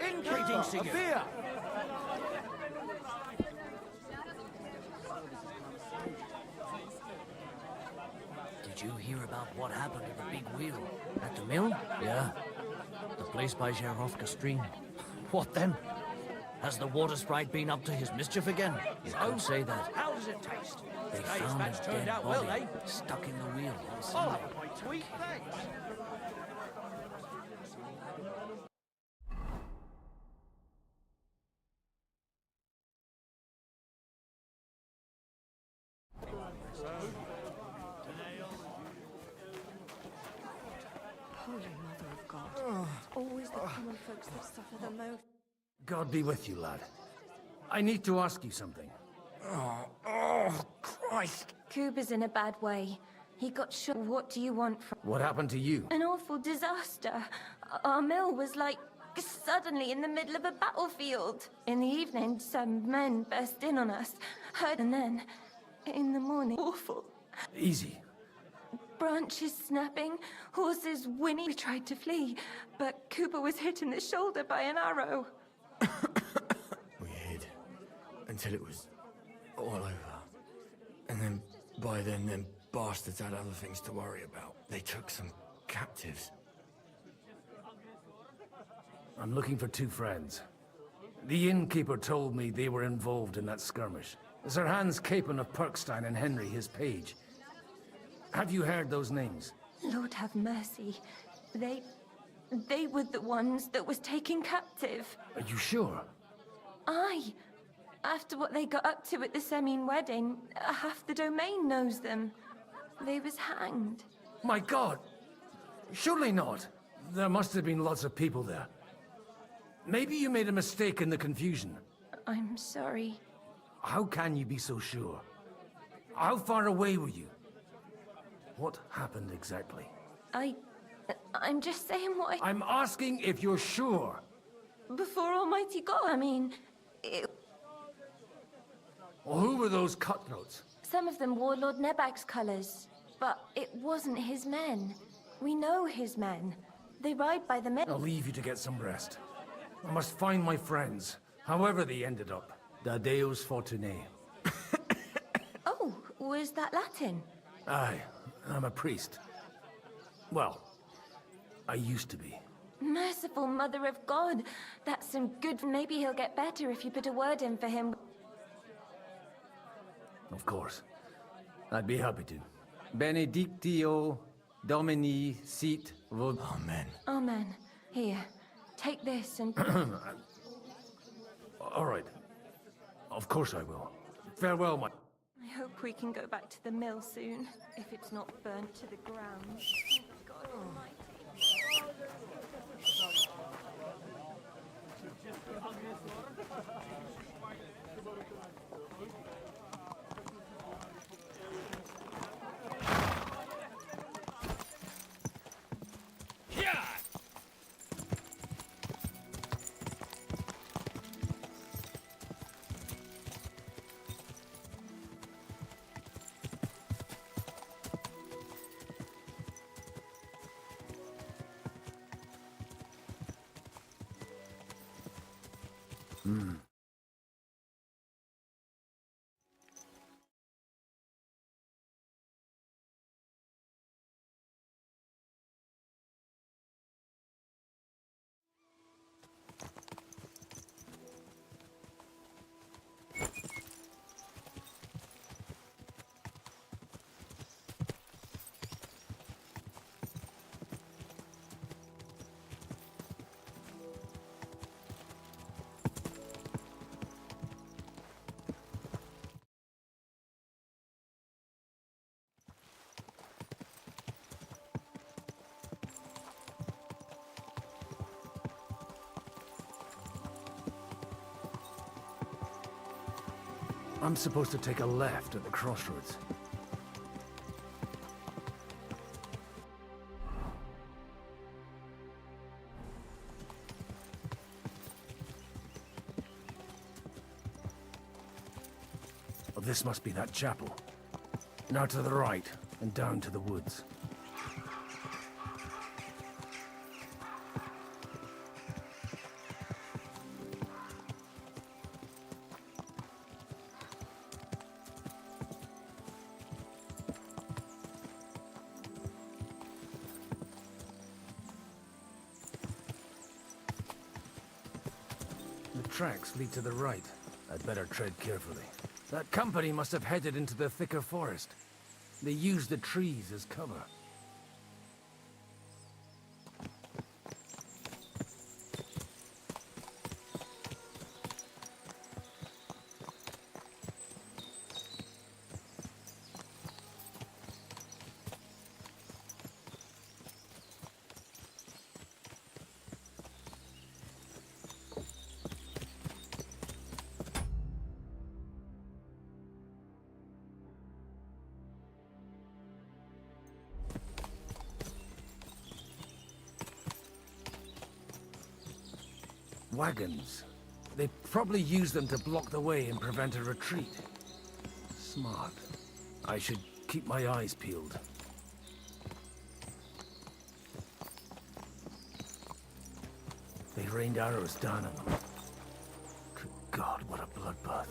Innkeeper, a beer! Did you hear about what happened at the big wheel? At the mill? Yeah. The place by Jerovka Stream. What then? Has the water sprite been up to his mischief again? You could say that. How does it taste? They Today's found match his turned dead out well, body eh? stuck in the wheel on Oh, Sunday. my sweet thanks. Holy Mother of God. It's always the common folks that suffer the most. God be with you, lad. I need to ask you something. Oh, Christ! Kuba's in a bad way. He got shot. What do you want from... What happened to you? An awful disaster. Our mill was like suddenly in the middle of a battlefield. In the evening, some men burst in on us. And then, in the morning, awful. Easy. Branches snapping, horses whinny. We tried to flee, but Cooper was hit in the shoulder by an arrow. We hid until it was all over. And then, by then, them bastards had other things to worry about. They took some captives. I'm looking for two friends. The innkeeper told me they were involved in that skirmish. Sir Hans Capon of Perkstein and Henry, his page. Have you heard those names? Lord have mercy. They were the ones that was taken captive. Are you sure? Aye. After what they got up to at the Semine wedding, half the domain knows them. They was hanged. My God! Surely not. There must have been lots of people there. Maybe you made a mistake in the confusion. I'm sorry. How can you be so sure? How far away were you? What happened exactly? I'm just saying what I'm asking if you're sure. Before Almighty God, I mean... Well, who were those cutthroats? Some of them wore Lord Nebag's colours, but it wasn't his men. We know his men. They ride by the men. I'll leave you to get some rest. I must find my friends, however they ended up. Da Deus Fortunae. Oh, was that Latin? Aye, I'm a priest. Well, I used to be. Merciful Mother of God. That's some good... Maybe he'll get better if you put a word in for him. Of course. I'd be happy to. Benedictio Domini sit vod... Amen. Amen. Here, take this and... All right. Of course I will. Farewell, my... I hope we can go back to the mill soon, if it's not burnt to the ground. Oh, God Almighty. I'm supposed to take a left at the crossroads. Well, this must be that chapel. Now to the right, and down to the woods. tracks lead to the right. I'd better tread carefully. That company must have headed into the thicker forest. They used the trees as cover. Wagons. They probably use them to block the way and prevent a retreat. Smart. I should keep my eyes peeled. They rained arrows down on them. Good God, what a bloodbath.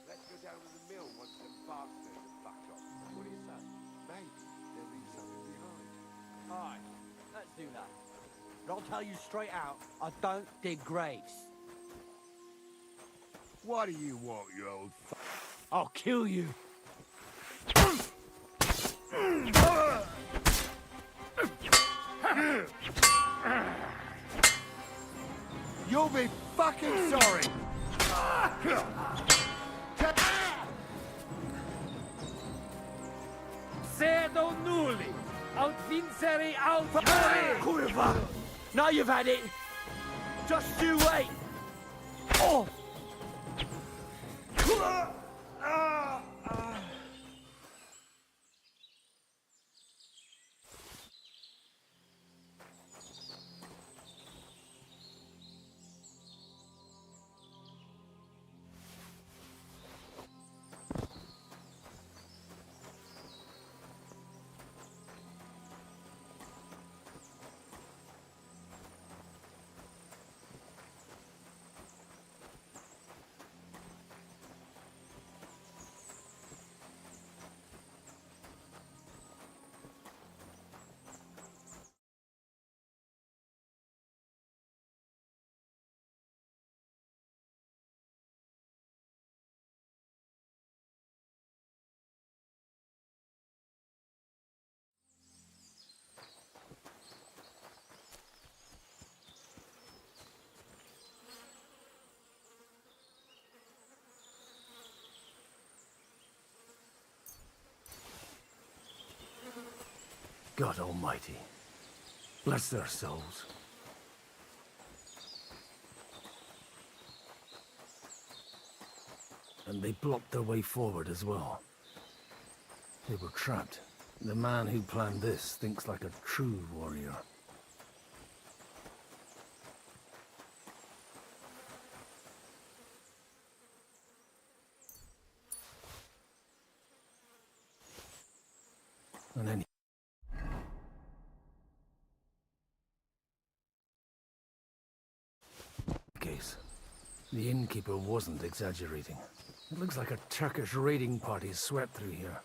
Let's go down to the mill once the bastards are back up. What do you say? Maybe they'll leave something behind. Aye, let's do that. But I'll tell you straight out, I don't dig graves. What do you want, you old I'll kill you. You'll be fucking sorry! Cedo nulli, aut vincere autori. Kurva! Now you've had it. Just you wait. Oh! God Almighty. Bless their souls. And they blocked their way forward as well. They were trapped. The man who planned this thinks like a true warrior. And then case. The innkeeper wasn't exaggerating. It looks like a Turkish raiding party swept through here.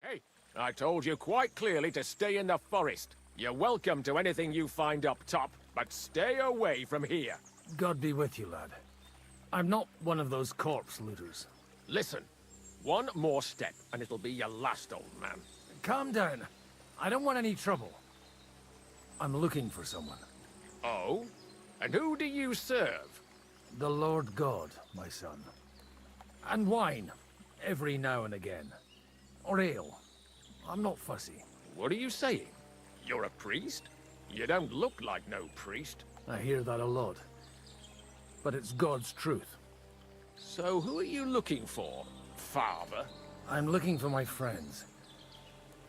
Hey, I told you quite clearly to stay in the forest. You're welcome to anything you find up top, but stay away from here. God be with you, lad. I'm not one of those corpse looters. Listen, one more step and it'll be your last, old man. Calm down. I don't want any trouble. I'm looking for someone. Oh? And who do you serve? The Lord God, my son. And wine, every now and again. Or ale. I'm not fussy. What are you saying? You're a priest? You don't look like no priest. I hear that a lot. But it's God's truth. So who are you looking for, father? I'm looking for my friends.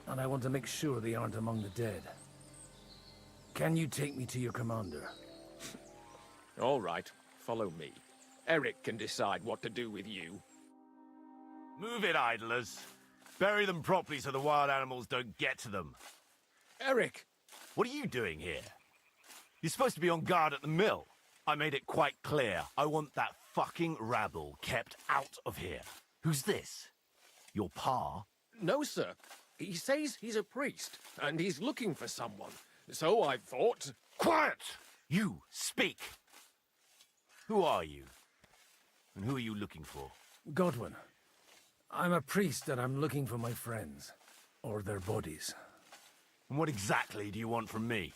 And I want to make sure they aren't among the dead. Can you take me to your commander? All right, follow me. Eric can decide what to do with you. Move it, idlers. Bury them properly so the wild animals don't get to them. Eric! What are you doing here? You're supposed to be on guard at the mill. I made it quite clear. I want that fucking rabble kept out of here. Who's this? Your pa? No, sir. He says he's a priest, and he's looking for someone. So I thought... Quiet! You, speak! Who are you? And who are you looking for? Godwin. I'm a priest and I'm looking for my friends. Or their bodies. And what exactly do you want from me?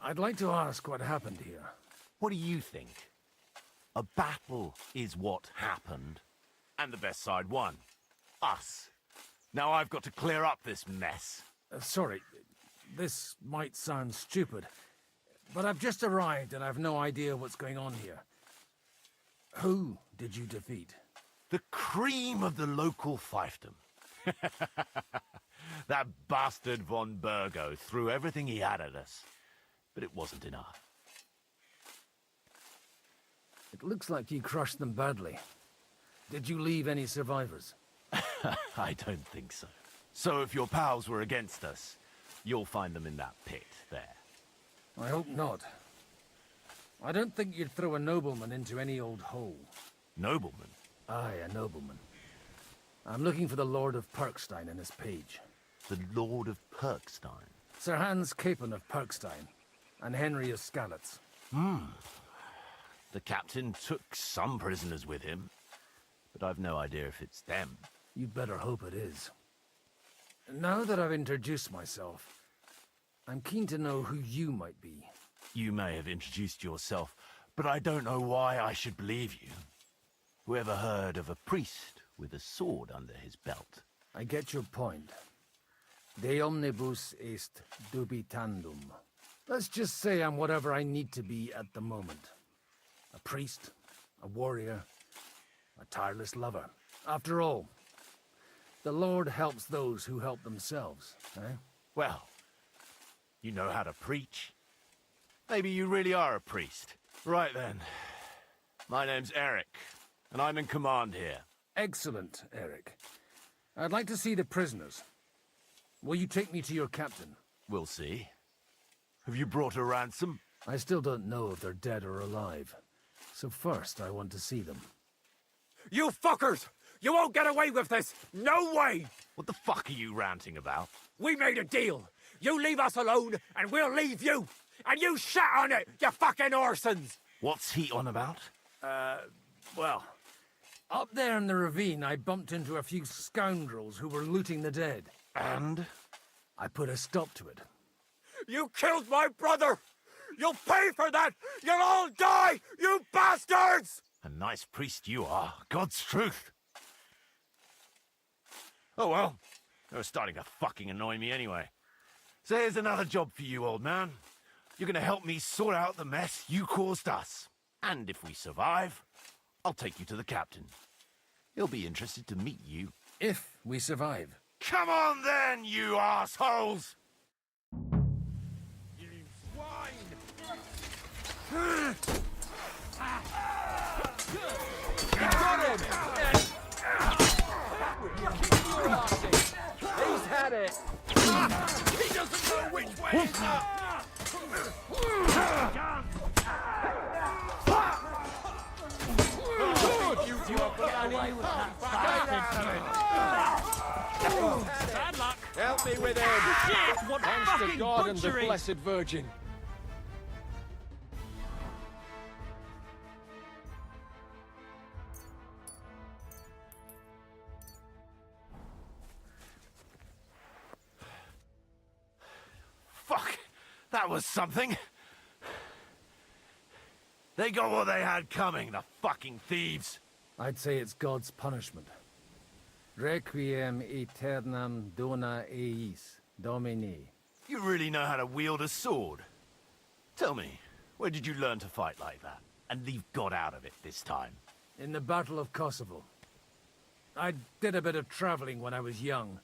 I'd like to ask what happened here. What do you think? A battle is what happened. And the best side won. Us. Now I've got to clear up this mess. Sorry, this might sound stupid, but I've just arrived and I've no idea what's going on here. Who did you defeat? The cream of the local fiefdom. That bastard von Burgo threw everything he had at us, but it wasn't enough. It looks like you crushed them badly. Did you leave any survivors? I don't think so. So if your pals were against us, you'll find them in that pit there. I hope not. I don't think you'd throw a nobleman into any old hole. Nobleman? Aye, a nobleman. I'm looking for the Lord of Perkstein and his page. The Lord of Perkstein? Sir Hans Capon of Perkstein, and Henry of Skalitz. The captain took some prisoners with him, but I've no idea if it's them. You'd better hope it is. Now that I've introduced myself, I'm keen to know who you might be. You may have introduced yourself, but I don't know why I should believe you. Whoever heard of a priest with a sword under his belt? I get your point. De omnibus est dubitandum. Let's just say I'm whatever I need to be at the moment. A priest, a warrior, a tireless lover. After all, the Lord helps those who help themselves, eh? Well, you know how to preach. Maybe you really are a priest. Right then. My name's Eric, and I'm in command here. Excellent, Eric. I'd like to see the prisoners. Will you take me to your captain? We'll see. Have you brought a ransom? I still don't know if they're dead or alive. So first, I want to see them. You fuckers! You won't get away with this! No way! What the fuck are you ranting about? We made a deal. You leave us alone, and we'll leave you! And you shat on it, you fucking orsons! What's he on about? Well, up there in the ravine, I bumped into a few scoundrels who were looting the dead. And? I put a stop to it. You killed my brother! You'll pay for that! You'll all die, you bastards! A nice priest you are. God's truth. Oh well, they were starting to fucking annoy me anyway. So here's another job for you, old man. You're gonna help me sort out the mess you caused us. And if we survive, I'll take you to the captain. He'll be interested to meet you. If we survive. Come on then, you assholes! You swine! Got him! He's had it! He doesn't know which way is up! Bad luck! Help me with him! Shit! What Thanks to fucking God and the butchery! Blessed Virgin. Fuck! That was something! They got what they had coming, the fucking thieves! I'd say it's God's punishment. Requiem aeternam dona eis, Domini. You really know how to wield a sword. Tell me, where did you learn to fight like that? And leave God out of it this time? In the Battle of Kosovo. I did a bit of traveling when I was young,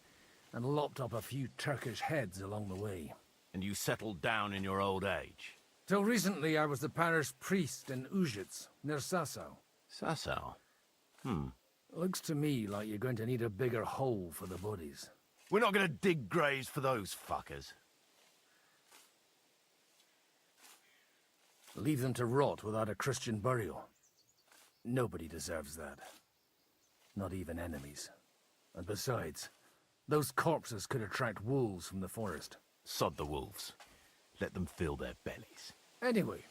and lopped up a few Turkish heads along the way. And you settled down in your old age? Till recently, I was the parish priest in Ujits, near Sasau. Sasau? Looks to me like you're going to need a bigger hole for the bodies. We're not gonna dig graves for those fuckers. Leave them to rot without a Christian burial. Nobody deserves that. Not even enemies. And besides, those corpses could attract wolves from the forest. Sod the wolves. Let them fill their bellies. Anyway,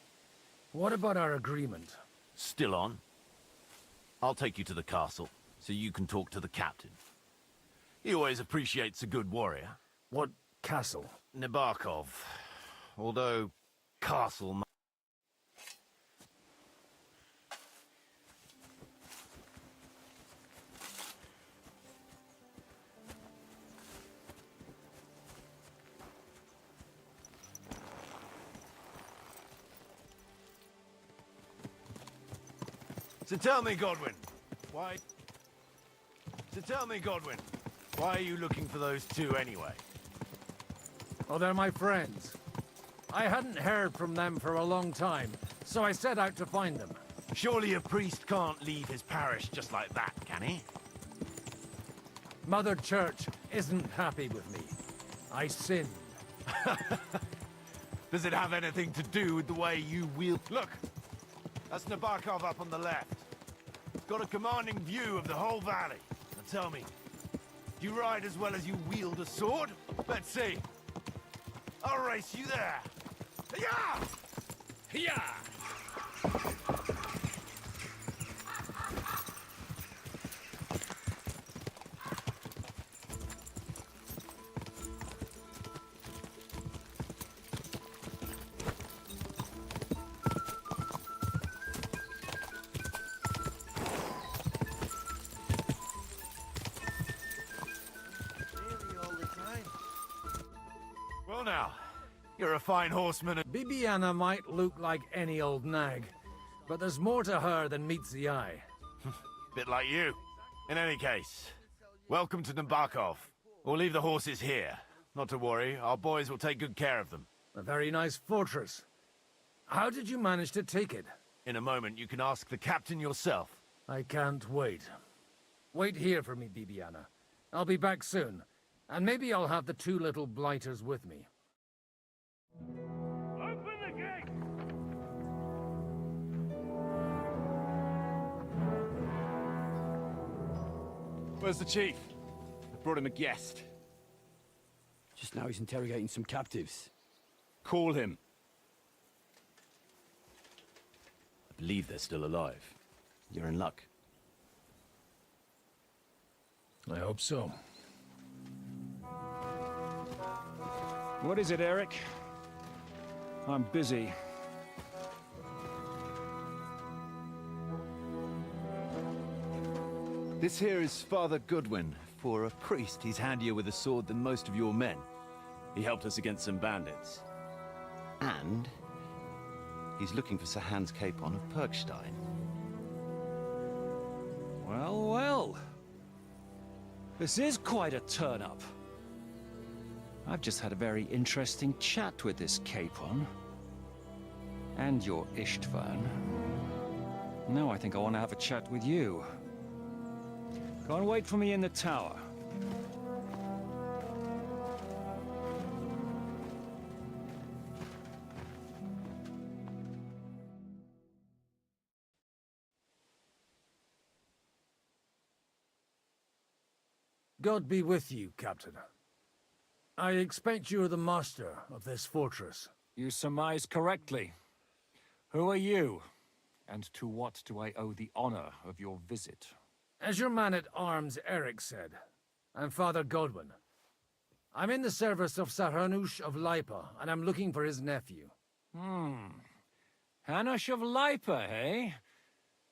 what about our agreement? Still on? I'll take you to the castle, so you can talk to the captain. He always appreciates a good warrior. What castle? Nabokov. Although, castle... So tell me, Godwin, why are you looking for those two anyway? Oh, they're my friends. I hadn't heard from them for a long time, so I set out to find them. Surely a priest can't leave his parish just like that, can he? Mother Church isn't happy with me. I sinned. Does it have anything to do with the way you wield... Look! That's Nabokov up on the left. Got a commanding view of the whole valley. Now tell me, do you ride as well as you wield a sword? Let's see. I'll race you there. Yeah! Yeah! Well now, you're a fine horseman. Bibiana might look like any old nag, but there's more to her than meets the eye. Bit like you. In any case, welcome to Nabokov. We'll leave the horses here. Not to worry, our boys will take good care of them. A very nice fortress. How did you manage to take it? In a moment, you can ask the captain yourself. I can't wait. Wait here for me, Bibiana. I'll be back soon, and maybe I'll have the two little blighters with me. Open the gate! Where's the chief? I brought him a guest. Just now he's interrogating some captives. Call him. I believe they're still alive. You're in luck. I hope so. What is it, Eric? I'm busy. This here is Father Goodwin. For a priest, he's handier with a sword than most of your men. He helped us against some bandits. And he's looking for Sir Hans Capon of Perkstein. Well, well. This is quite a turn-up. I've just had a very interesting chat with this Capon. And your Istvan. Now I think I want to have a chat with you. Go and wait for me in the tower. God be with you, Captain. I expect you're the master of this fortress. You surmise correctly. Who are you? And to what do I owe the honor of your visit? As your man-at-arms Eric said, I'm Father Godwin. I'm in the service of Sahanush of Lipa, and I'm looking for his nephew. Hanush of Lipa, eh?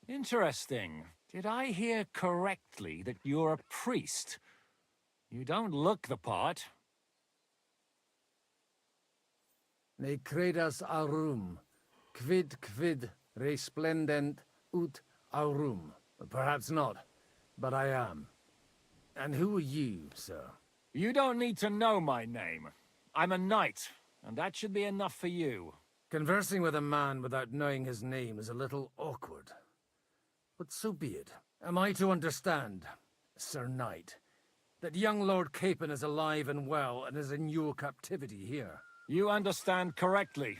Interesting. Did I hear correctly that you're a priest? You don't look the part. Ne credas aurum, quid resplendent ut aurum. Perhaps not, but I am. And who are you, sir? You don't need to know my name. I'm a knight, and that should be enough for you. Conversing with a man without knowing his name is a little awkward. But so be it. Am I to understand, Sir Knight, that young Lord Capon is alive and well and is in your captivity here? You understand correctly.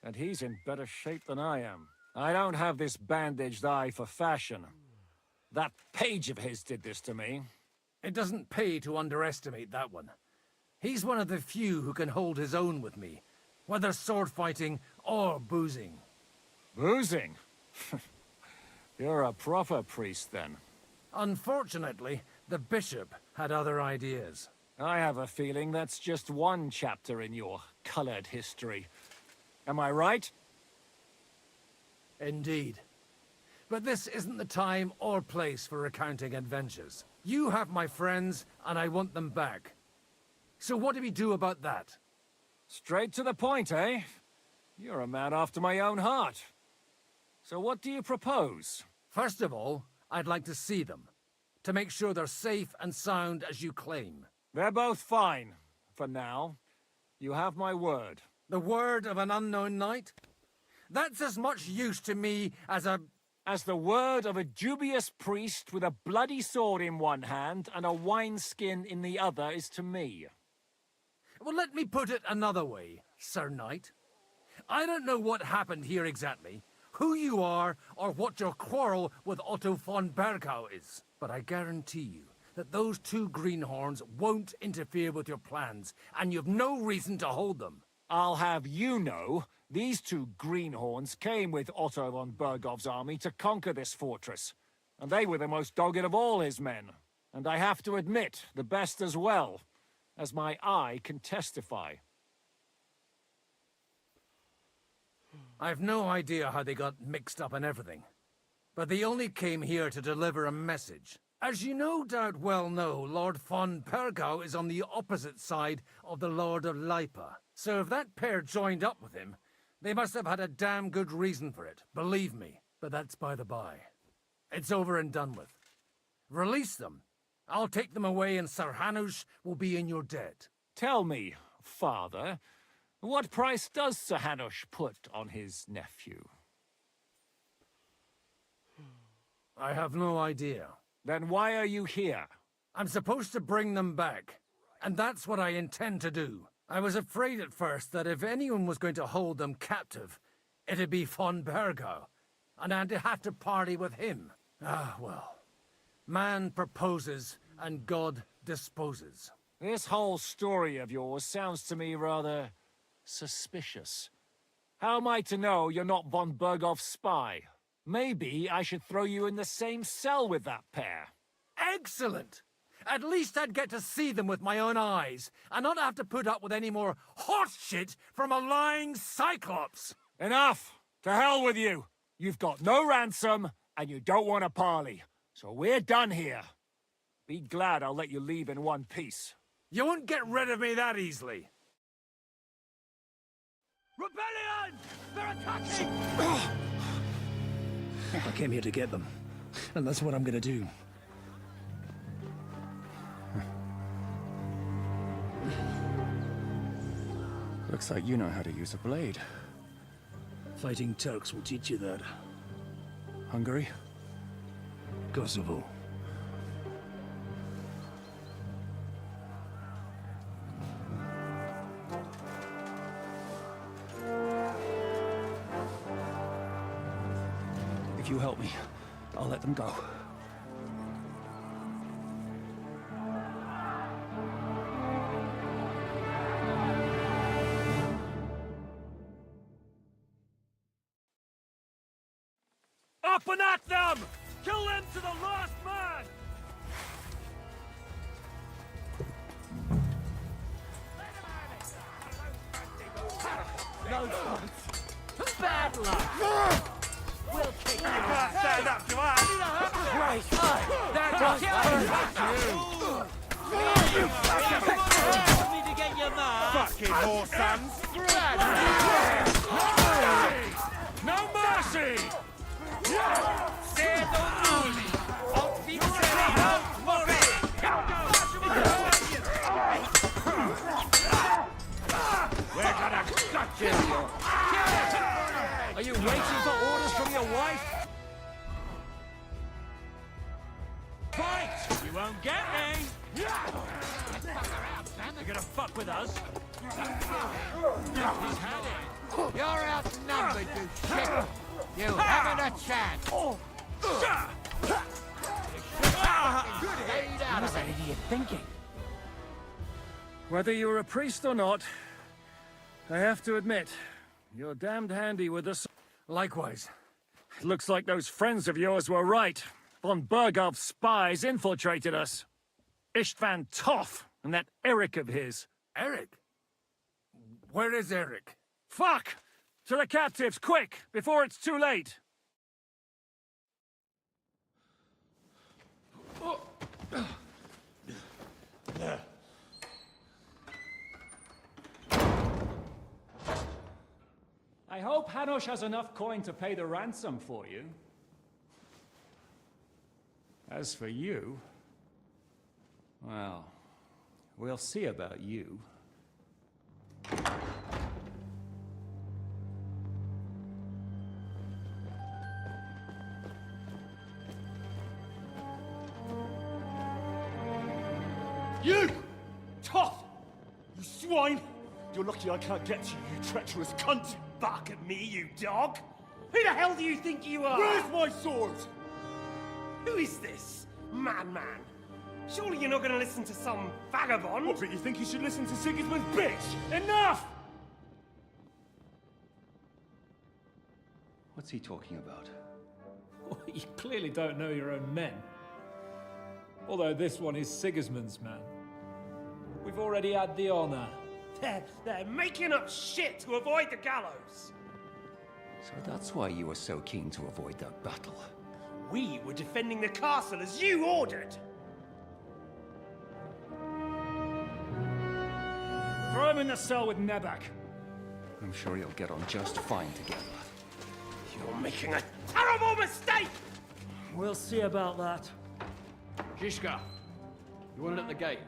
And he's in better shape than I am. I don't have this bandaged eye for fashion. That page of his did this to me. It doesn't pay to underestimate that one. He's one of the few who can hold his own with me, whether sword fighting or boozing. Boozing? You're a proper priest, then. Unfortunately, the bishop had other ideas. I have a feeling that's just one chapter in your colored history. Am I right? Indeed. But this isn't the time or place for recounting adventures. You have my friends, and I want them back. So what do we do about that? Straight to the point, eh? You're a man after my own heart. So what do you propose? First of all, I'd like to see them, to make sure they're safe and sound as you claim. They're both fine, for now. You have my word. The word of an unknown knight? That's as much use to me as the word of a dubious priest with a bloody sword in one hand and a wineskin in the other is to me. Well, let me put it another way, Sir Knight. I don't know what happened here exactly, who you are, or what your quarrel with Otto von Bergau is. But I guarantee you that those two greenhorns won't interfere with your plans, and you've no reason to hold them. I'll have you know, these two greenhorns came with Otto von Bergov's army to conquer this fortress, and they were the most dogged of all his men. And I have to admit, the best as well, as my eye can testify. I've no idea how they got mixed up in everything, but they only came here to deliver a message. As you no doubt well know, Lord von Bergau is on the opposite side of the Lord of Lipa. So if that pair joined up with him, they must have had a damn good reason for it, believe me. But that's by the by. It's over and done with. Release them. I'll take them away and Sir Hanush will be in your debt. Tell me, father, what price does Sir Hanush put on his nephew? I have no idea. Then why are you here? I'm supposed to bring them back, and that's what I intend to do. I was afraid at first that if anyone was going to hold them captive, it'd be von Bergau, and I'd have to parley with him. Ah, well. Man proposes, and God disposes. This whole story of yours sounds to me rather suspicious. How am I to know you're not von Bergov's spy? Maybe I should throw you in the same cell with that pair. Excellent! At least I'd get to see them with my own eyes, and not have to put up with any more horse shit from a lying cyclops! Enough! To hell with you! You've got no ransom, and you don't want a parley. So we're done here. Be glad I'll let you leave in one piece. You won't get rid of me that easily. Rebellion! They're attacking! I came here to get them, and that's what I'm gonna do. Looks like you know how to use a blade. Fighting Turks will teach you that. Hungary? Kosovo. If you help me, I'll let them go. Up and at them! Kill them to the last man! No chance. Bad luck! We'll kick you out. Stand up to us! Right! That's us! You fucking me to get your man! Fucking more sons! No mercy! We're gonna gut you! Are you waiting for orders from your wife? Fight! You won't get me! You're gonna fuck with us? He's had it. You're outnumbered, you shit! You haven't a chance! Good head out of it! What are you thinking? Whether you're a priest or not, I have to admit, you're damned handy with us. Likewise. Looks like those friends of yours were right. Von Bergov's spies infiltrated us. Istvan Toth and that Eric of his. Eric? Where is Eric? Fuck! To the captives, quick, before it's too late! I hope Hanush has enough coin to pay the ransom for you. As for you, well, we'll see about you. You! Toth! You swine! You're lucky I can't get to you, you treacherous cunt! Bark at me, you dog! Who the hell do you think you are? Where's my sword? Who is this? Madman! Surely you're not gonna listen to some vagabond? What, but you think you should listen to Sigismund's bitch? Enough! What's he talking about? You clearly don't know your own men. Although this one is Sigismund's man. We've already had the honor. They're making up shit to avoid the gallows! So that's why you were so keen to avoid that battle. We were defending the castle as you ordered! Throw him in the cell with Nebak. I'm sure you'll get on just fine together. You're making a terrible mistake! We'll see about that. Zhishka, you want it at the gate?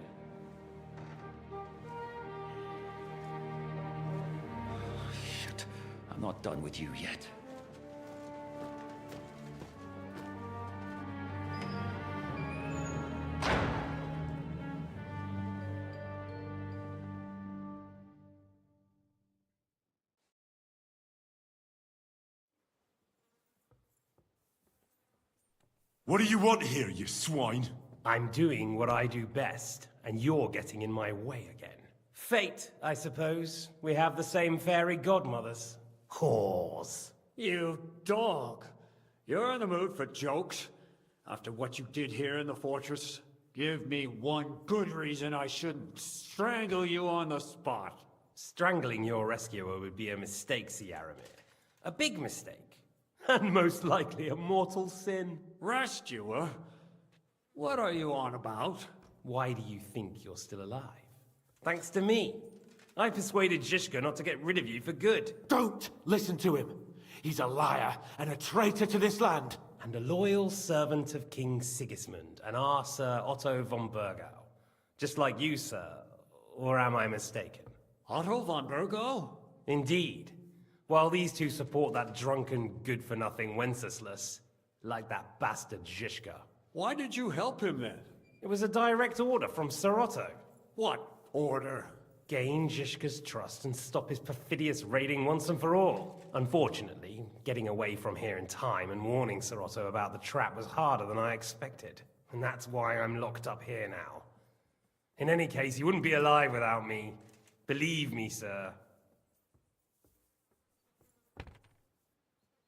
Shit, I'm not done with you yet. What do you want here, you swine? I'm doing what I do best, and you're getting in my way again. Fate, I suppose. We have the same fairy godmothers. Whores. You dog. You're in the mood for jokes? After what you did here in the fortress? Give me one good reason I shouldn't strangle you on the spot. Strangling your rescuer would be a mistake, Yaramir. A big mistake. And most likely a mortal sin. Rescuer? What are you on about? Why do you think you're still alive? Thanks to me. I persuaded Zhishka not to get rid of you for good. Don't listen to him. He's a liar and a traitor to this land. And a loyal servant of King Sigismund and our Sir Otto von Bergau. Just like you, sir. Or am I mistaken? Otto von Bergau? Indeed. While these two support that drunken, good-for-nothing Wenceslas, like that bastard Zhishka. Why did you help him then? It was a direct order from Sir Otto. What order? Gain Zhishka's trust and stop his perfidious raiding once and for all. Unfortunately, getting away from here in time and warning Sir Otto about the trap was harder than I expected. And that's why I'm locked up here now. In any case, you wouldn't be alive without me. Believe me, sir.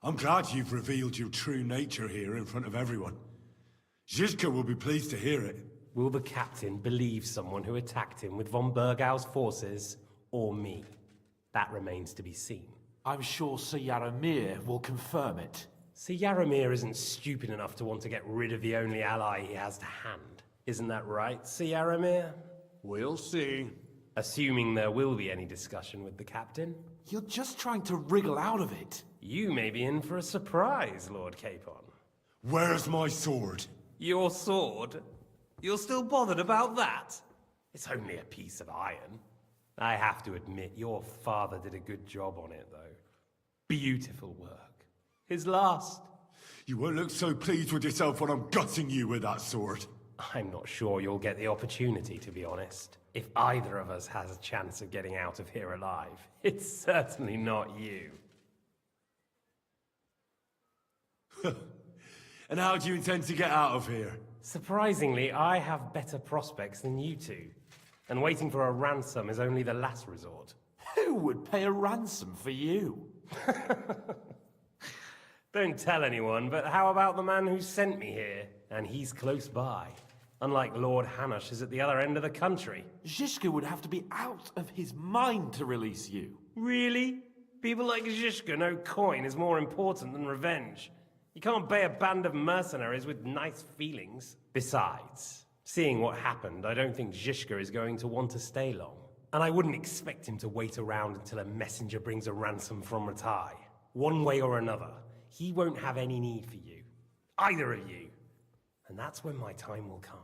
I'm glad you've revealed your true nature here in front of everyone. Zhishka will be pleased to hear it. Will the captain believe someone who attacked him with von Bergau's forces, or me? That remains to be seen. I'm sure Sir Yaramir will confirm it. Sir Yaramir isn't stupid enough to want to get rid of the only ally he has to hand. Isn't that right, Sir Yaramir? We'll see. Assuming there will be any discussion with the captain. You're just trying to wriggle out of it. You may be in for a surprise, Lord Capon. Where's my sword? Your sword? You're still bothered about that? It's only a piece of iron. I have to admit, your father did a good job on it, though. Beautiful work. His last. You won't look so pleased with yourself when I'm gutting you with that sword. I'm not sure you'll get the opportunity, to be honest. If either of us has a chance of getting out of here alive, it's certainly not you. And how do you intend to get out of here? Surprisingly, I have better prospects than you two. And waiting for a ransom is only the last resort. Who would pay a ransom for you? Don't tell anyone, but how about the man who sent me here? And he's close by. Unlike Lord Hanush is at the other end of the country. Zhishka would have to be out of his mind to release you. Really? People like Zhishka know coin is more important than revenge. You can't pay a band of mercenaries with nice feelings. Besides, seeing what happened, I don't think Zhishka is going to want to stay long. And I wouldn't expect him to wait around until a messenger brings a ransom from Ratai. One way or another, he won't have any need for you. Either of you. And that's when my time will come.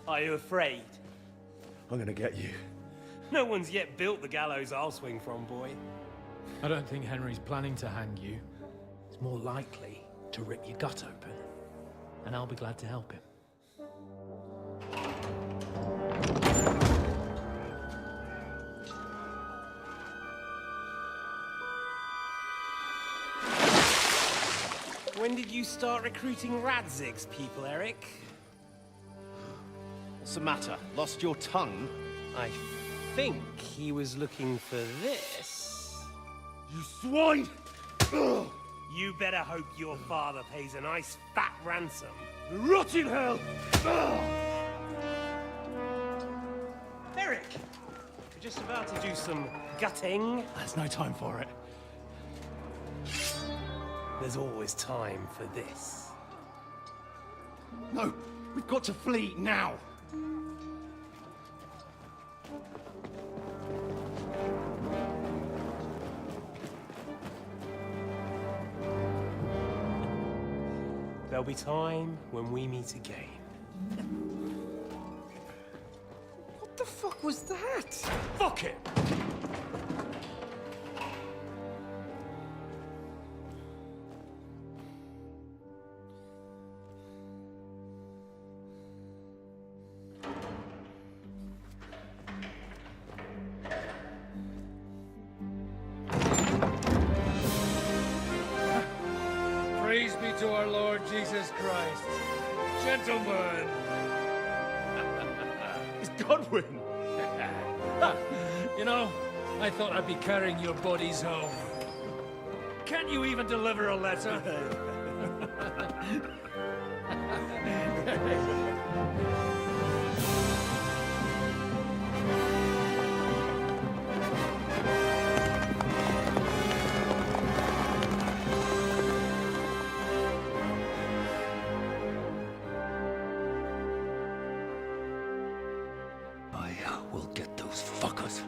Are you afraid? I'm gonna get you. No one's yet built the gallows I'll swing from, boy. I don't think Henry's planning to hang you. He's more likely to rip your gut open. And I'll be glad to help him. When did you start recruiting Radzig's people, Eric? What's the matter? Lost your tongue? I think he was looking for this. You swine! Ugh. You better hope your father pays a nice fat ransom. Rot in hell! Ugh. Eric! We're just about to do some gutting. There's no time for it. There's always time for this. No, we've got to flee now! There'll be time when we meet again. What the fuck was that? Fuck it! Praise be to our Lord Jesus Christ. Gentlemen! It's Godwin! You know, I thought I'd be carrying your bodies home. Can't you even deliver a letter? We'll get those fuckers.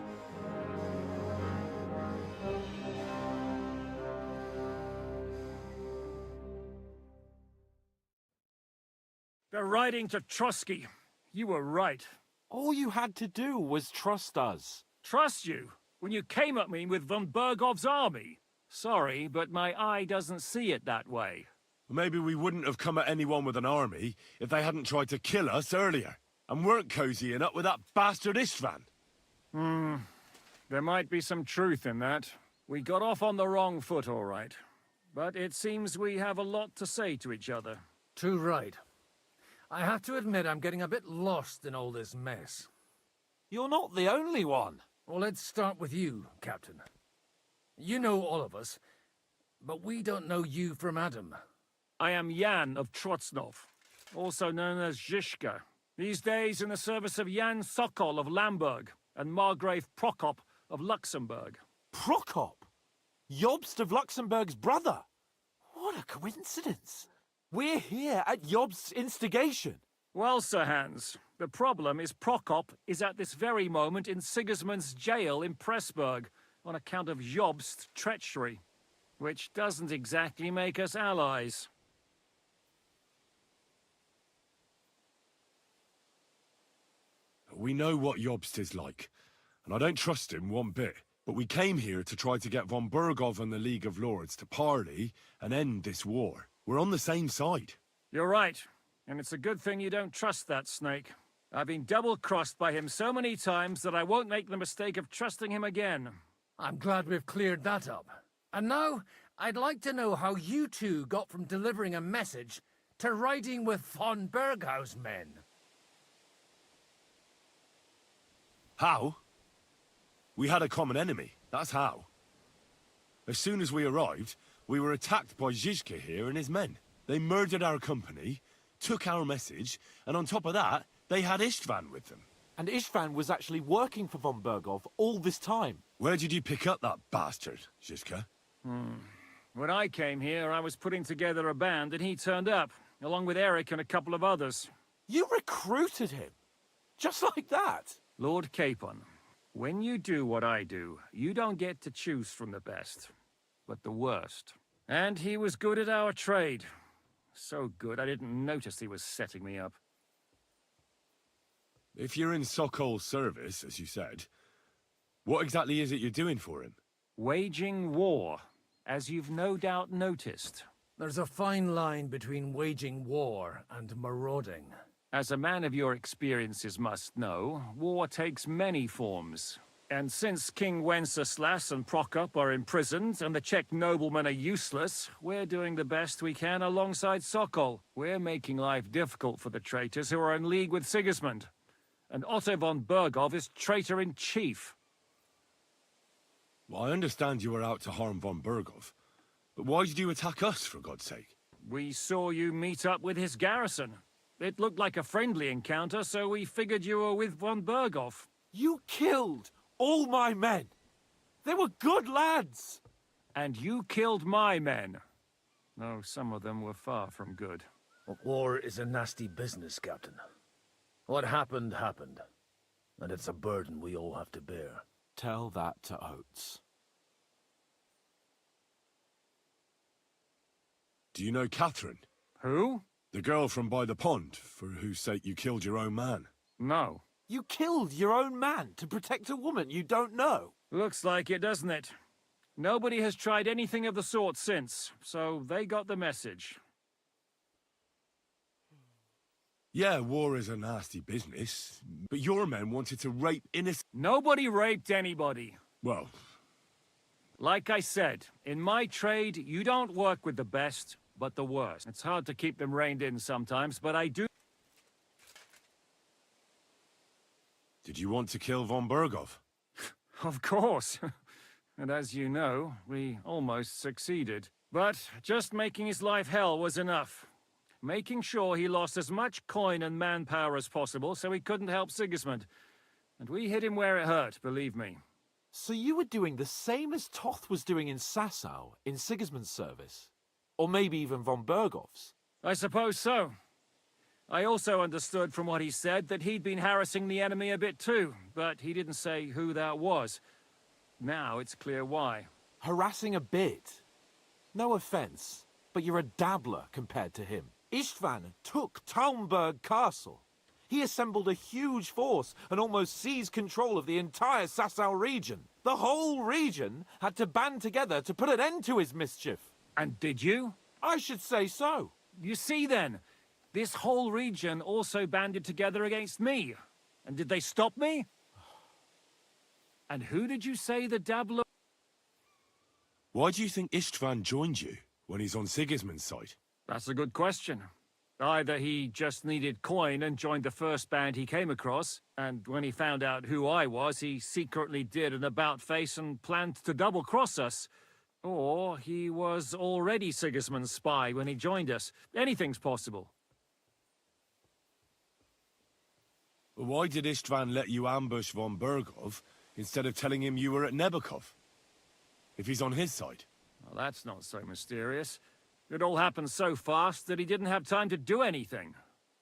They're riding to Trotsky. You were right. All you had to do was trust us. Trust you? When you came at me with von Bergov's army? Sorry, but my eye doesn't see it that way. Maybe we wouldn't have come at anyone with an army if they hadn't tried to kill us earlier, and weren't cozying up with that bastard Istvan. There might be some truth in that. We got off on the wrong foot, all right. But it seems we have a lot to say to each other. Too right. I have to admit I'm getting a bit lost in all this mess. You're not the only one. Well, let's start with you, Captain. You know all of us, but we don't know you from Adam. I am Jan of Trotsnov, also known as Zhishka. These days in the service of Jan Sokol of Lamberg and Margrave Prokop of Luxembourg. Prokop? Jobst of Luxembourg's brother? What a coincidence. We're here at Jobst's instigation. Well, Sir Hans, the problem is Prokop is at this very moment in Sigismund's jail in Pressburg on account of Jobst's treachery, which doesn't exactly make us allies. we know what Jobst is like, and I don't trust him one bit. But we came here to try to get von Bergov and the League of Lords to parley and end this war. We're on the same side. You're right, and it's a good thing you don't trust that snake. I've been double-crossed by him so many times that I won't make the mistake of trusting him again. I'm glad we've cleared that up. And now, I'd like to know how you two got from delivering a message to riding with von Berghaus men. How? We had a common enemy, that's how. As soon as we arrived, we were attacked by Zizka here and his men. They murdered our company, took our message, and on top of that, they had Istvan with them. And Istvan was actually working for von Bergov all this time. Where did you pick up that bastard, Zizka? When I came here, I was putting together a band and he turned up, along with Eric and a couple of others. You recruited him? Just like that? Lord Capon, when you do what I do, you don't get to choose from the best, but the worst. And he was good at our trade. So good, I didn't notice he was setting me up. If you're in Sokol's service, as you said, what exactly is it you're doing for him? Waging war, as you've no doubt noticed. There's a fine line between waging war and marauding. As a man of your experiences must know, war takes many forms. And since King Wenceslas and Prokop are imprisoned and the Czech noblemen are useless, we're doing the best we can alongside Sokol. We're making life difficult for the traitors who are in league with Sigismund. And Otto von Bergov is traitor-in-chief. Well, I understand you were out to harm von Bergov, but why did you attack us, for God's sake? We saw you meet up with his garrison. It looked like a friendly encounter, so we figured you were with von Bergov. You killed all my men. They were good lads. And you killed my men. Though some of them were far from good. War is a nasty business, Captain. What happened, happened. And it's a burden we all have to bear. Tell that to Oates. Do you know Catherine? Who? The girl from by the pond, for whose sake you killed your own man. No. You killed your own man to protect a woman you don't know. Looks like it, doesn't it? Nobody has tried anything of the sort since, so they got the message. Yeah, war is a nasty business, but your men wanted to rape innocent... Nobody raped anybody. Well... Like I said, in my trade, you don't work with the best, but the worst. It's hard to keep them reined in sometimes, but I do... Did you want to kill von Bergov? Of course. And as you know, we almost succeeded. But just making his life hell was enough. Making sure he lost as much coin and manpower as possible so he couldn't help Sigismund. And we hit him where it hurt, believe me. So you were doing the same as Toth was doing in Sasau, in Sigismund's service? Or maybe even von Bergov's? I suppose so. I also understood from what he said that he'd been harassing the enemy a bit too, but he didn't say who that was. Now it's clear why. Harassing a bit? No offense, but you're a dabbler compared to him. Istvan took Taumburg Castle. He assembled a huge force and almost seized control of the entire Sasau region. The whole region had to band together to put an end to his mischief. And did you? I should say so. You see then, this whole region also banded together against me. And did they stop me? And who did you say the dabbler... Why do you think Istvan joined you when he's on Sigismund's side? That's a good question. Either he just needed coin and joined the first band he came across, and when he found out who I was, he secretly did an about-face and planned to double-cross us. Or he was already Sigismund's spy when he joined us. Anything's possible. Why did Istvan let you ambush von Bergov instead of telling him you were at Nebukov? If he's on his side. Well, that's not so mysterious. It all happened so fast that he didn't have time to do anything.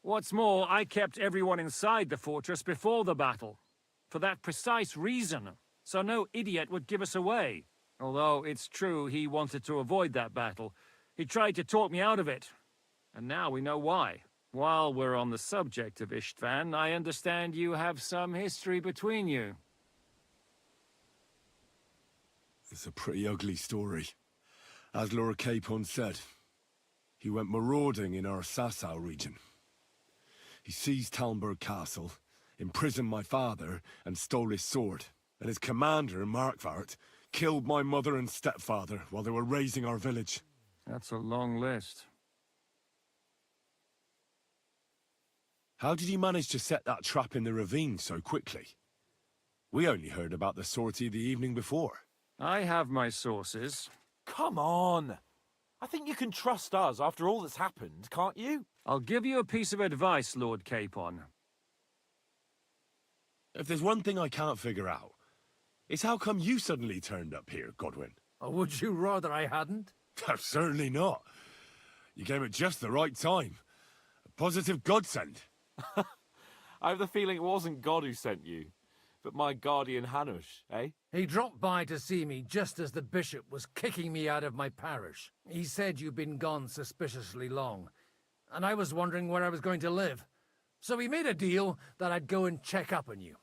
What's more, I kept everyone inside the fortress before the battle. For that precise reason. So no idiot would give us away. Although it's true he wanted to avoid that battle. He tried to talk me out of it. And now we know why. While we're on the subject of Istvan, I understand you have some history between you. It's a pretty ugly story. As Lord Capon said, he went marauding in our Sasau region. He seized Talmberg Castle, imprisoned my father, and stole his sword. And his commander, Markvart, killed my mother and stepfather while they were raising our village. That's a long list. How did he manage to set that trap in the ravine so quickly? We only heard about the sortie the evening before. I have my sources. Come on! I think you can trust us after all that's happened, can't you? I'll give you a piece of advice, Lord Capon. If there's one thing I can't figure out, it's how come you suddenly turned up here, Godwin? Or would you rather I hadn't? Certainly not. You came at just the right time. A positive godsend. I have the feeling it wasn't God who sent you, but my guardian Hanush, eh? He dropped by to see me just as the bishop was kicking me out of my parish. He said you'd been gone suspiciously long, and I was wondering where I was going to live. So we made a deal that I'd go and check up on you.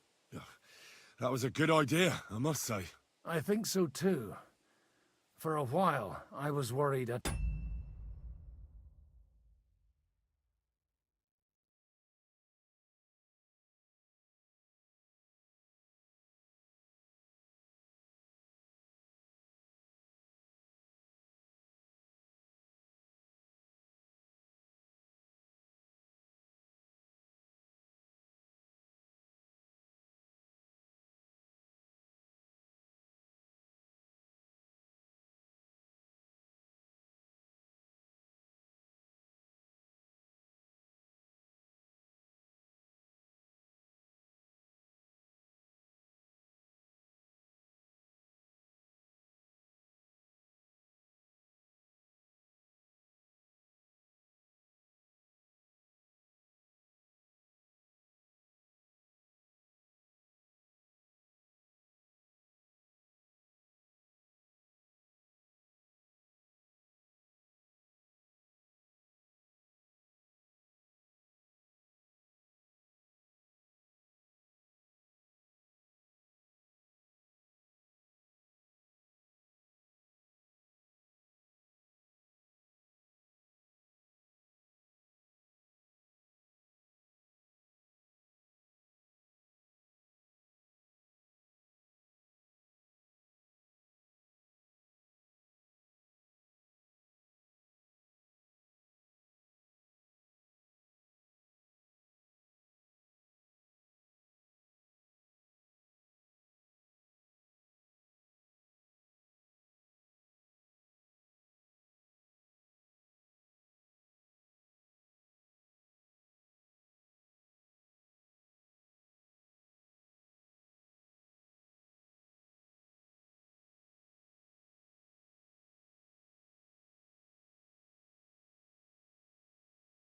That was a good idea, I must say. I think so too. For a while, I was worried at...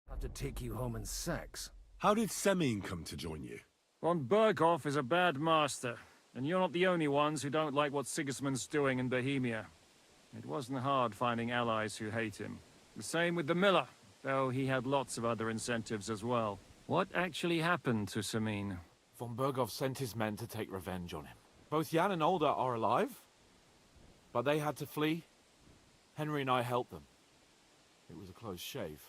Have to take you home in sex. How did Semine come to join you? Von Berghoff is a bad master, and you're not the only ones who don't like what Sigismund's doing in Bohemia. It wasn't hard finding allies who hate him. The same with the miller, though he had lots of other incentives as well. What actually happened to Semine? Von Berghoff sent his men to take revenge on him. Both Jan and Olda are alive, but they had to flee. Henry and I helped them. It was a close shave.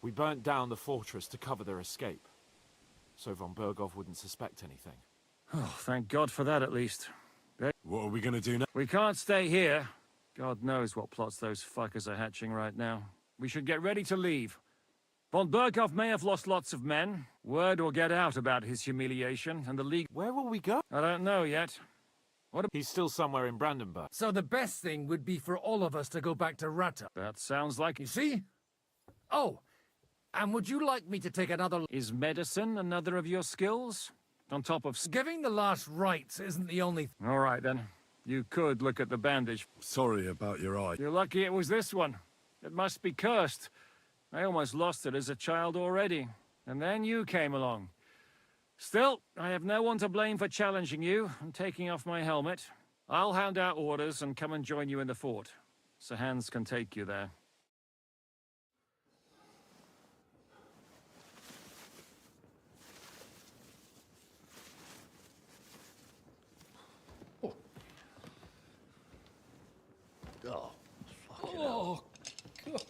We burnt down the fortress to cover their escape, so Von Berghoff wouldn't suspect anything. Oh, thank God for that at least. What are we gonna do now? We can't stay here. God knows what plots those fuckers are hatching right now. We should get ready to leave. Von Berghoff may have lost lots of men. Word will get out about his humiliation, and the League... Where will we go? I don't know yet. He's still somewhere in Brandenburg. So the best thing would be for all of us to go back to Rata. That sounds like... You see? Oh, and would you like me to take another... Is medicine another of your skills? On top of... Giving the last rites isn't the only... All right, then. You could look at the bandage. Sorry about your eye. You're lucky it was this one. It must be cursed. I almost lost it as a child already. And then you came along. Still, I have no one to blame for challenging you and taking off my helmet. I'll hand out orders and come and join you in the fort. Sir Hans can take you there. you know. Oh, God.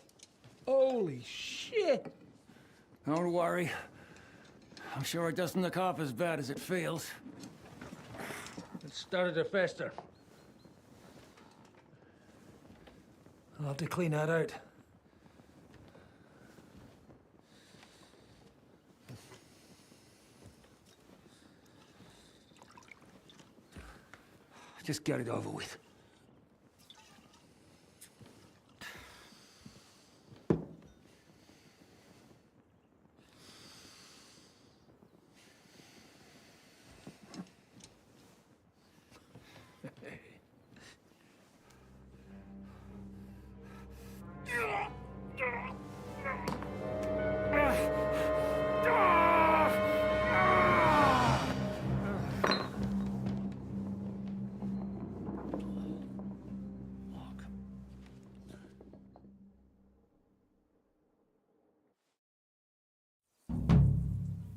Holy shit! Don't worry. I'm sure it doesn't look half as bad as it feels. It started to fester. I'll have to clean that out. Just get it over with.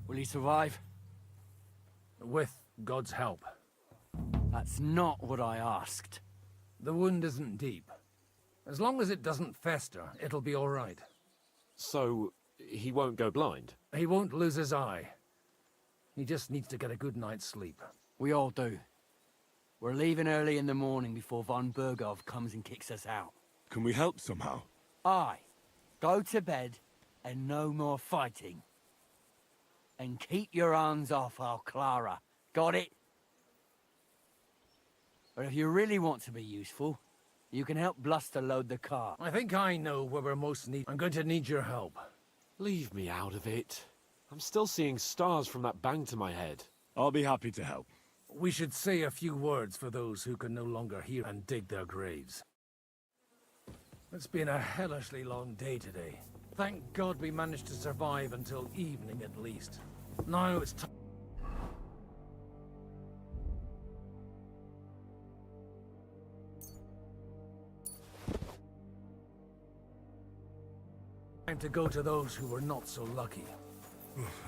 Will he survive? With God's help. That's not what I asked. The wound isn't deep. As long as it doesn't fester, it'll be all right. So, he won't go blind? He won't lose his eye. He just needs to get a good night's sleep. We all do. We're leaving early in the morning before von Burgov comes and kicks us out. Can we help somehow? Aye. Go to bed and no more fighting. And keep your hands off our Clara. Got it? But if you really want to be useful, you can help Bluster load the car. I think I know where we're most needed. I'm going to need your help. Leave me out of it. I'm still seeing stars from that bang to my head. I'll be happy to help. We should say a few words for those who can no longer hear and dig their graves. It's been a hellishly long day today. Thank God we managed to survive until evening at least. Now it's time to go to those who were not so lucky.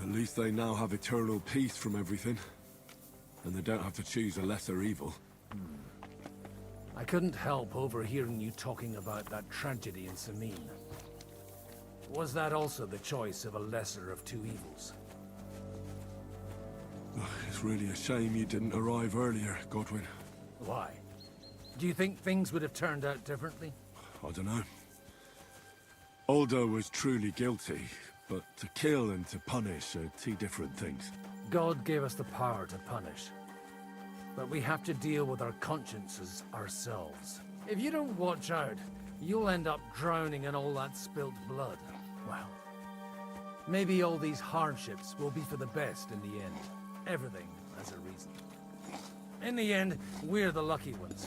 At least they now have eternal peace from everything. And they don't have to choose a lesser evil. I couldn't help overhearing you talking about that tragedy in Sameen. Was that also the choice of a lesser of two evils? It's really a shame you didn't arrive earlier, Godwin. Why? Do you think things would have turned out differently? I don't know. Aldo was truly guilty, but to kill and to punish are two different things. God gave us the power to punish. But we have to deal with our consciences ourselves. If you don't watch out, you'll end up drowning in all that spilt blood. Well, maybe all these hardships will be for the best in the end. Everything has a reason. In the end, we're the lucky ones.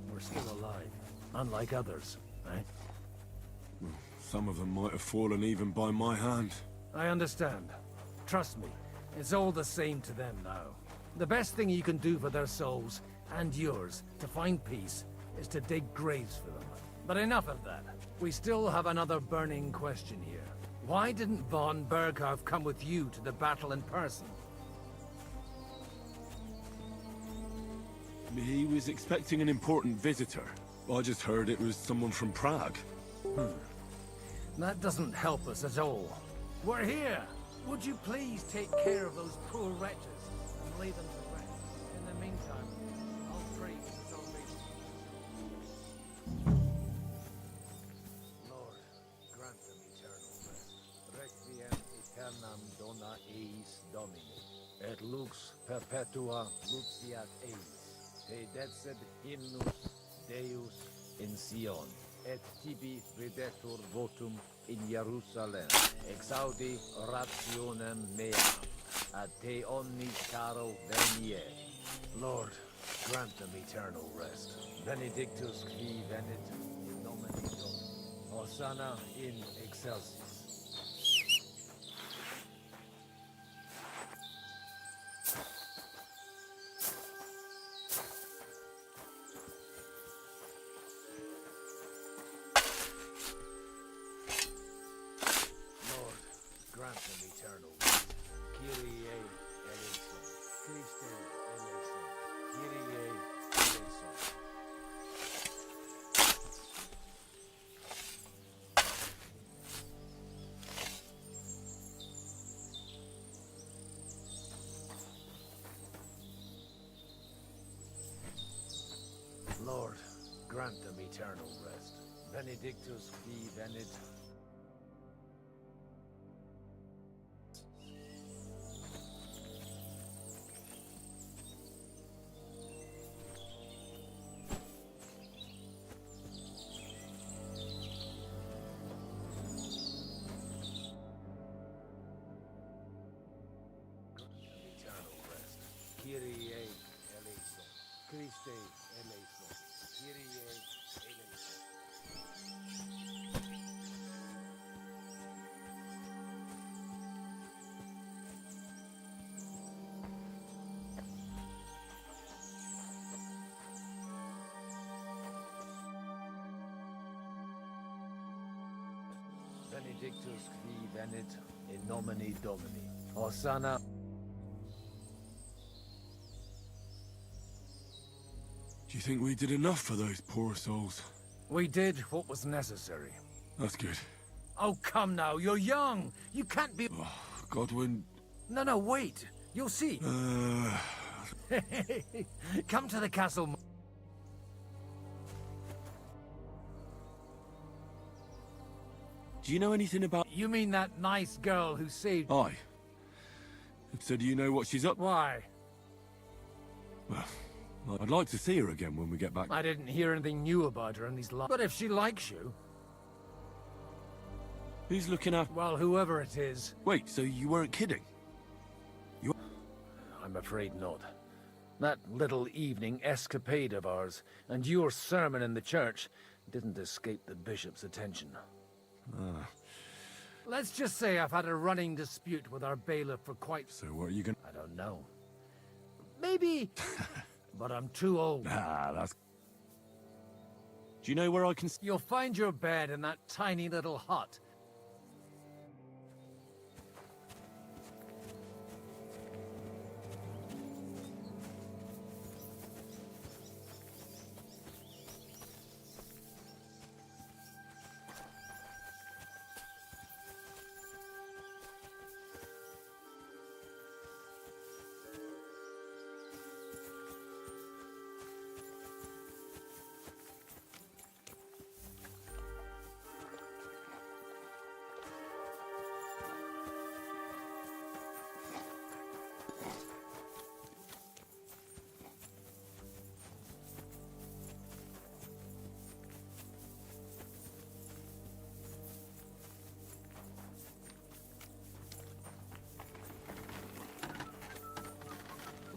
We're still alive, unlike others, eh? Some of them might have fallen even by my hand. I understand. Trust me, it's all the same to them now. The best thing you can do for their souls, and yours, to find peace, is to dig graves for them. But enough of that. We still have another burning question here. Why didn't von Berghoff come with you to the battle in person? He was expecting an important visitor. I just heard it was someone from Prague. That doesn't help us at all. We're here! Would you please take care of those poor wretches and lay them to rest? In the meantime, I'll pray for salvation. Lord, grant them eternal rest. Requiem aeternam dona eis Domini, et lux perpetua luciat eis. Te decet hymnus Deus in Sion, et tibi videtur votum in Jerusalem. Exaudi rationem meam, ad te omnis caro venie. Lord, grant them eternal rest. Benedictus qui venit in nomine Domini. Hosanna in excelsis. Grant them eternal rest. Kyrie eleison. Christe eleison. Kyrie eleison. Lord, grant them eternal rest. Benedictus qui venit. Eternal rest. Kyrie eleison. Christe eleison. Kyrie eleison. Benedictus qui venit in nomine Domini. Hosanna. Do you think we did enough for those poor souls? We did what was necessary. That's good. Oh, come now, you're young. You can't be... Godwin... No, wait. You'll see. Come to the castle. Do you know anything about... You mean that nice girl who saved... Aye. So do you know what she's up... Why? Well, I'd like to see her again when we get back. I didn't hear anything new about her in these last... But if she likes you... Who's looking after... Well, whoever it is... Wait, so you weren't kidding? I'm afraid not. That little evening escapade of ours, and your sermon in the church, didn't escape the bishop's attention. Let's just say I've had a running dispute with our bailiff for quite... So what are you gonna... I don't know. Maybe... but I'm too old. That's... Do you know where I can... You'll find your bed in that tiny little hut.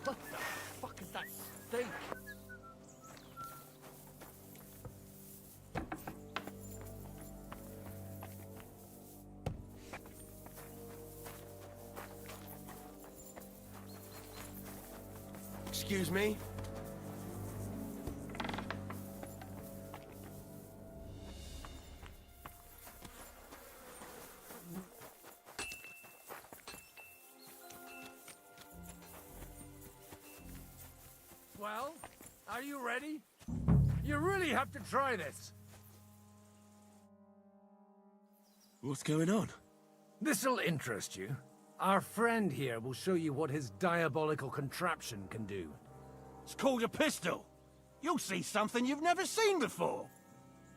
What the fuck is that steak? Excuse me? Well, are you ready? You really have to try this. What's going on? This'll interest you. Our friend here will show you what his diabolical contraption can do. It's called a pistol. You'll see something you've never seen before.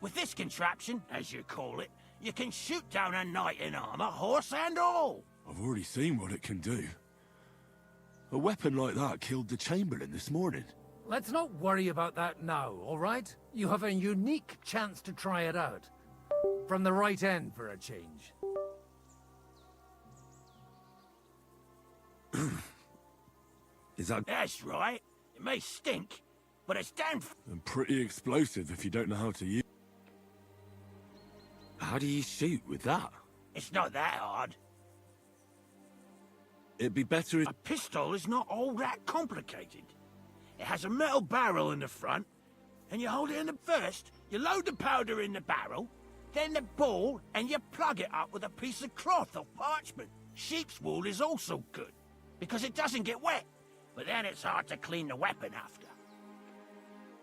With this contraption, as you call it, you can shoot down a knight in armor, horse and all. I've already seen what it can do. A weapon like that killed the Chamberlain this morning. Let's not worry about that now, all right? You have a unique chance to try it out. From the right end for a change. Is that... That's right. It may stink, but it's damn... And pretty explosive if you don't know how to use... How do you shoot with that? It's not that hard. It'd be better if... A pistol is not all that complicated. It has a metal barrel in the front, and you hold it in the first, you load the powder in the barrel, then the ball, and you plug it up with a piece of cloth or parchment. Sheep's wool is also good, because it doesn't get wet, but then it's hard to clean the weapon after.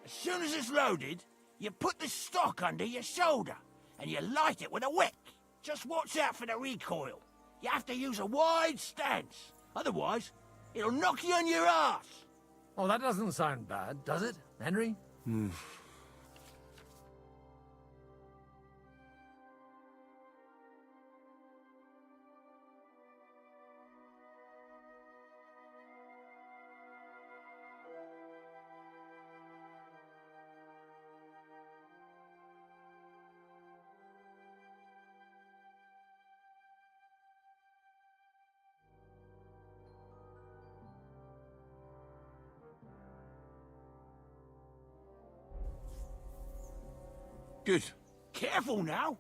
As soon as it's loaded, you put the stock under your shoulder, and you light it with a wick. Just watch out for the recoil. You have to use a wide stance, otherwise it'll knock you on your ass. Oh, that doesn't sound bad, does it, Henry? Good. Careful now.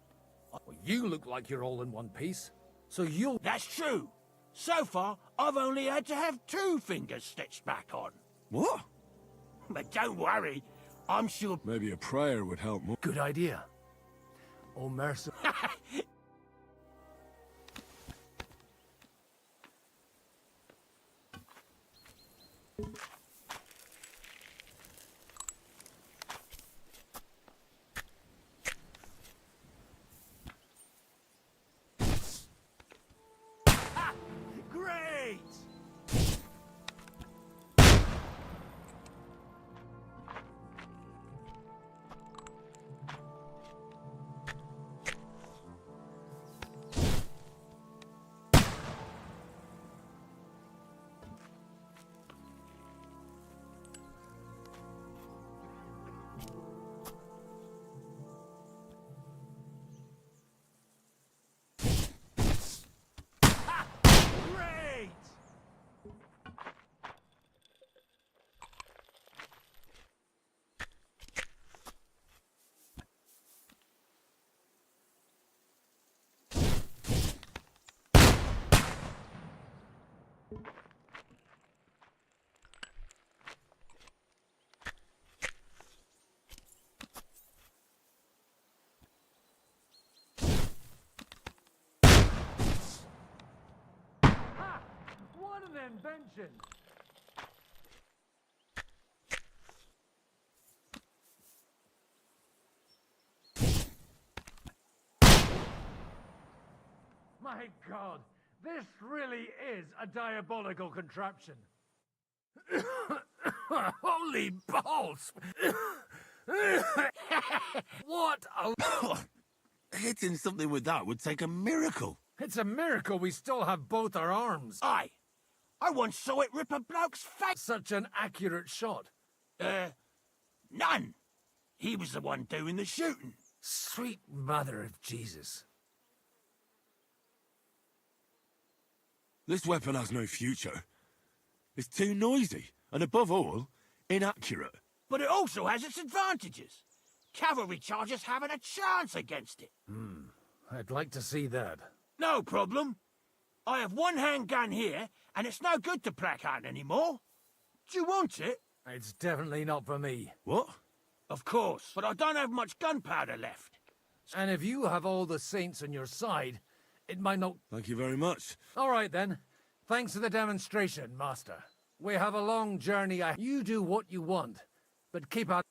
Well, you look like you're all in one piece, so you'll... That's true. So far, I've only had to have 2 fingers stitched back on. What? But don't worry, I'm sure... Maybe a prayer would help more. Good idea. Oh, mercy. Great! Great! What an invention! My God, this really is a diabolical contraption. Holy balls! What a... Hitting something with that would take a miracle. It's a miracle we still have both our arms. Aye. I once saw it rip a bloke's face. Such an accurate shot. None. He was the one doing the shooting. Sweet mother of Jesus. This weapon has no future. It's too noisy, and above all, inaccurate. But it also has its advantages. Cavalry chargers haven't a chance against it. I'd like to see that. No problem. I have one handgun here, and it's no good to placard anymore. Do you want it? It's definitely not for me. What? Of course, but I don't have much gunpowder left. And if you have all the saints on your side, it might not... Thank you very much. All right, then. Thanks for the demonstration, Master. We have a long journey ahead. You do what you want, but keep out...